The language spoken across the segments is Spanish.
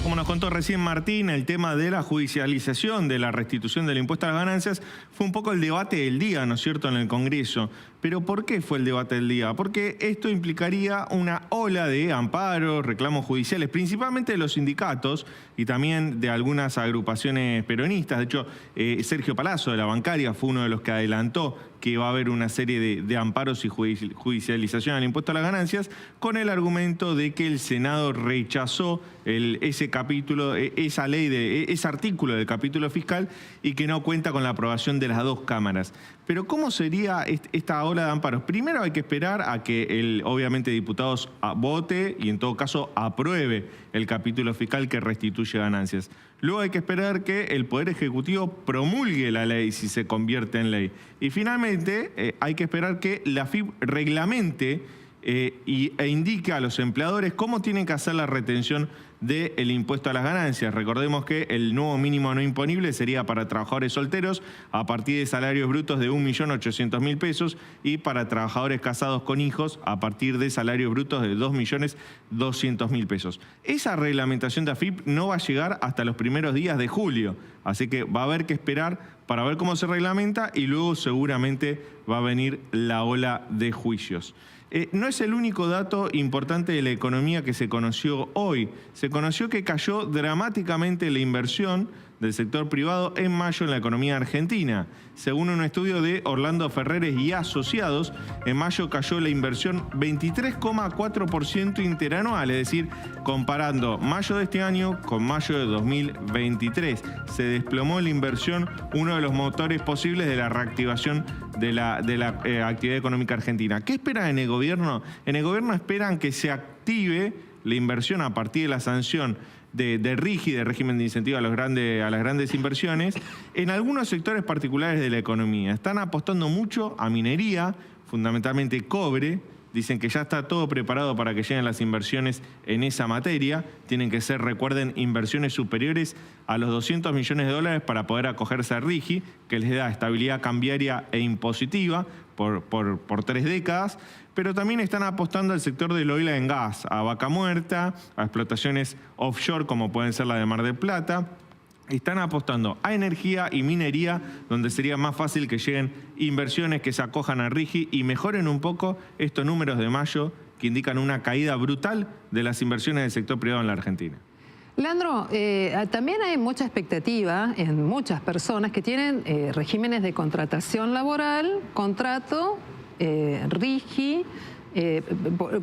Como nos contó recién Martín, el tema de la judicialización de la restitución del impuesto a las ganancias fue un poco el debate del día, ¿no es cierto?, en el Congreso. Pero ¿por qué fue el debate del día? Porque esto implicaría una ola de amparos, reclamos judiciales, principalmente de los sindicatos y también de algunas agrupaciones peronistas. De hecho, Sergio Palazzo de la Bancaria fue uno de los que adelantó que va a haber una serie de amparos y judicialización al impuesto a las ganancias, con el argumento de que el Senado rechazó ese capítulo, esa ley, ese artículo del capítulo fiscal y que no cuenta con la aprobación de las dos cámaras. Pero ¿cómo sería esta ola de amparos? Primero hay que esperar a que obviamente diputados vote y en todo caso apruebe el capítulo fiscal que restituye ganancias. Luego hay que esperar que el Poder Ejecutivo promulgue la ley si se convierte en ley. Y finalmente hay que esperar que la AFIP reglamente e indique a los empleadores cómo tienen que hacer la retención del impuesto a las ganancias. Recordemos que el nuevo mínimo no imponible sería para trabajadores solteros a partir de salarios brutos de 1.800.000 pesos y para trabajadores casados con hijos a partir de salarios brutos de 2.200.000 pesos. Esa reglamentación de AFIP no va a llegar hasta los primeros días de julio, así que va a haber que esperar para ver cómo se reglamenta y luego seguramente va a venir la ola de juicios. No es el único dato importante de la economía que se conoció hoy. Se conoció que cayó dramáticamente la inversión del sector privado en mayo en la economía argentina. Según un estudio de Orlando Ferreres y Asociados, en mayo cayó la inversión 23,4% interanual, es decir, comparando mayo de este año con mayo de 2023. Se desplomó la inversión, uno de los motores posibles de la reactivación de la actividad económica argentina. ¿Qué espera en el gobierno? En el gobierno esperan que se active la inversión a partir de la sanción de RIGI, de régimen de incentivo a las grandes inversiones, en algunos sectores particulares de la economía. Están apostando mucho a minería, fundamentalmente cobre. Dicen que ya está todo preparado para que lleguen las inversiones en esa materia. Tienen que ser, recuerden, inversiones superiores a los 200 millones de dólares para poder acogerse a RIGI, que les da estabilidad cambiaria e impositiva por 3 décadas. Pero también están apostando al sector del oil and gas, a Vaca Muerta, a explotaciones offshore como pueden ser la de Mar del Plata. Están apostando a energía y minería, donde sería más fácil que lleguen inversiones que se acojan a RIGI y mejoren un poco estos números de mayo que indican una caída brutal de las inversiones del sector privado en la Argentina. Leandro, también hay mucha expectativa en muchas personas que tienen regímenes de contratación laboral, contrato, RIGI,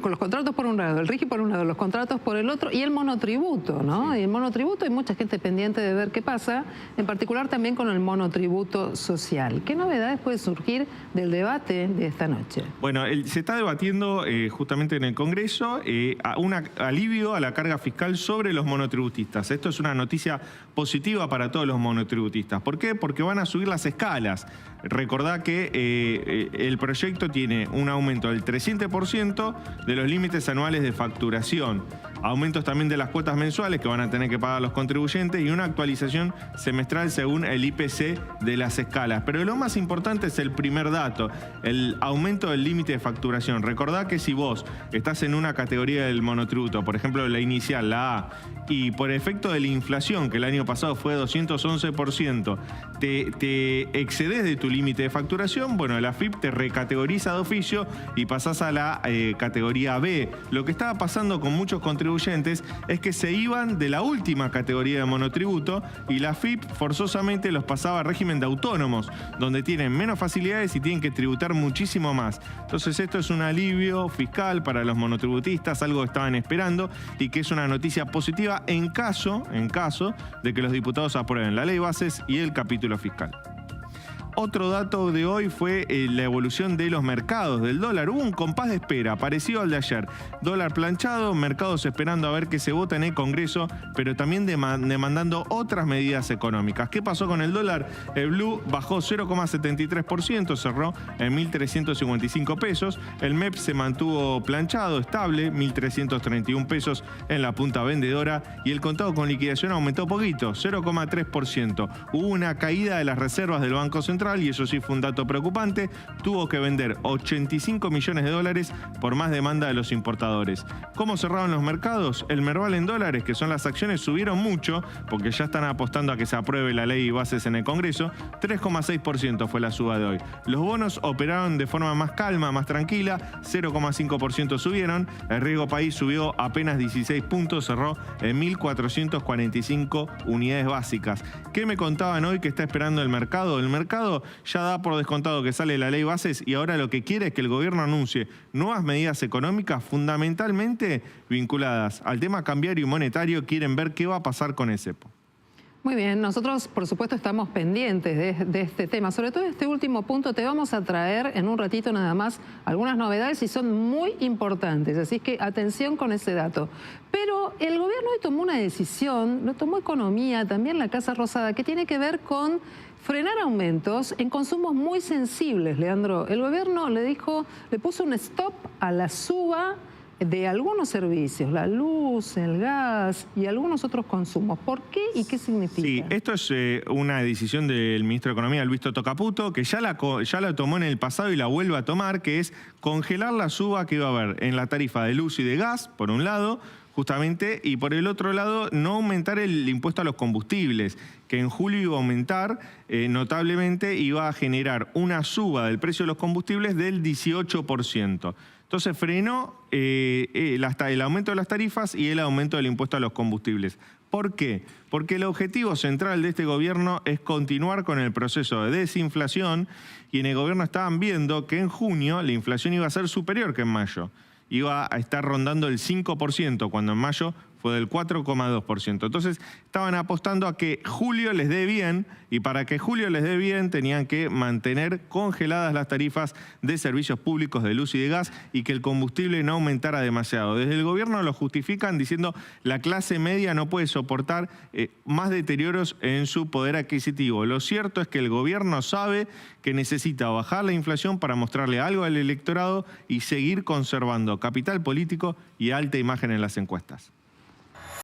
con los contratos por un lado, el RIGI por un lado, los contratos por el otro y el monotributo, ¿no? Sí. Y el monotributo hay mucha gente pendiente de ver qué pasa, en particular también con el monotributo social. ¿Qué novedades puede surgir del debate de esta noche? Bueno, se está debatiendo justamente en el Congreso un alivio a la carga fiscal sobre los monotributistas. Esto es una noticia positiva para todos los monotributistas. ¿Por qué? Porque van a subir las escalas. Recordá que el proyecto tiene un aumento del 300% de los límites anuales de facturación, aumentos también de las cuotas mensuales que van a tener que pagar los contribuyentes y una actualización semestral según el IPC de las escalas. Pero lo más importante es el primer dato, el aumento del límite de facturación. Recordá que si vos estás en una categoría del monotributo, por ejemplo la inicial, la A, y por efecto de la inflación, que el año pasado fue 211%, te excedes de tu límite de facturación, bueno, la AFIP te recategoriza de oficio y pasás a la categoría B. Lo que estaba pasando con muchos contribuyentes es que se iban de la última categoría de monotributo y la AFIP forzosamente los pasaba a régimen de autónomos, donde tienen menos facilidades y tienen que tributar muchísimo más. Entonces esto es un alivio fiscal para los monotributistas, algo que estaban esperando y que es una noticia positiva en caso de que los diputados aprueben la ley de bases y el capítulo fiscal. Otro dato de hoy fue la evolución de los mercados del dólar. Hubo un compás de espera parecido al de ayer. Dólar planchado, mercados esperando a ver qué se vota en el Congreso, pero también demandando otras medidas económicas. ¿Qué pasó con el dólar? El blue bajó 0,73%, cerró en 1.355 pesos. El MEP se mantuvo planchado, estable, 1.331 pesos en la punta vendedora. Y el contado con liquidación aumentó poquito, 0,3%. Hubo una caída de las reservas del Banco Central Central, y eso sí fue un dato preocupante, tuvo que vender 85 millones de dólares por más demanda de los importadores. ¿Cómo cerraron los mercados? El Merval en dólares, que son las acciones, subieron mucho, porque ya están apostando a que se apruebe la ley y bases en el Congreso. 3,6% fue la suba de hoy. Los bonos operaron de forma más calma, más tranquila, 0,5% subieron. El riesgo país subió apenas 16 puntos, cerró en 1.445 unidades básicas. ¿Qué me contaban hoy que está esperando el mercado? El mercado ya da por descontado que sale la ley bases y ahora lo que quiere es que el gobierno anuncie nuevas medidas económicas fundamentalmente vinculadas al tema cambiario y monetario. Quieren ver qué va a pasar con el cepo. Muy bien, nosotros por supuesto estamos pendientes de este tema, sobre todo este último punto. Te vamos a traer en un ratito nada más algunas novedades y son muy importantes, así que atención con ese dato. Pero el gobierno hoy tomó una decisión, lo tomó Economía, también la Casa Rosada, que tiene que ver con frenar aumentos en consumos muy sensibles, Leandro. El gobierno le puso un stop a la suba de algunos servicios, la luz, el gas y algunos otros consumos. ¿Por qué y qué significa? Sí, esto es una decisión del ministro de Economía, Luis Toto Caputo, que ya la tomó en el pasado y la vuelve a tomar, que es congelar la suba que iba a haber en la tarifa de luz y de gas, por un lado, justamente, y por el otro lado, no aumentar el impuesto a los combustibles, que en julio iba a aumentar notablemente, iba a generar una suba del precio de los combustibles del 18%. Entonces frenó el aumento de las tarifas y el aumento del impuesto a los combustibles. ¿Por qué? Porque el objetivo central de este gobierno es continuar con el proceso de desinflación, y en el gobierno estaban viendo que en junio la inflación iba a ser superior que en mayo. Iba a estar rondando el 5%, cuando en mayo fue del 4,2%. Entonces estaban apostando a que julio les dé bien, y para que julio les dé bien tenían que mantener congeladas las tarifas de servicios públicos de luz y de gas y que el combustible no aumentara demasiado. Desde el gobierno lo justifican diciendo la clase media no puede soportar más deterioros en su poder adquisitivo. Lo cierto es que el gobierno sabe que necesita bajar la inflación para mostrarle algo al electorado y seguir conservando capital político y alta imagen en las encuestas.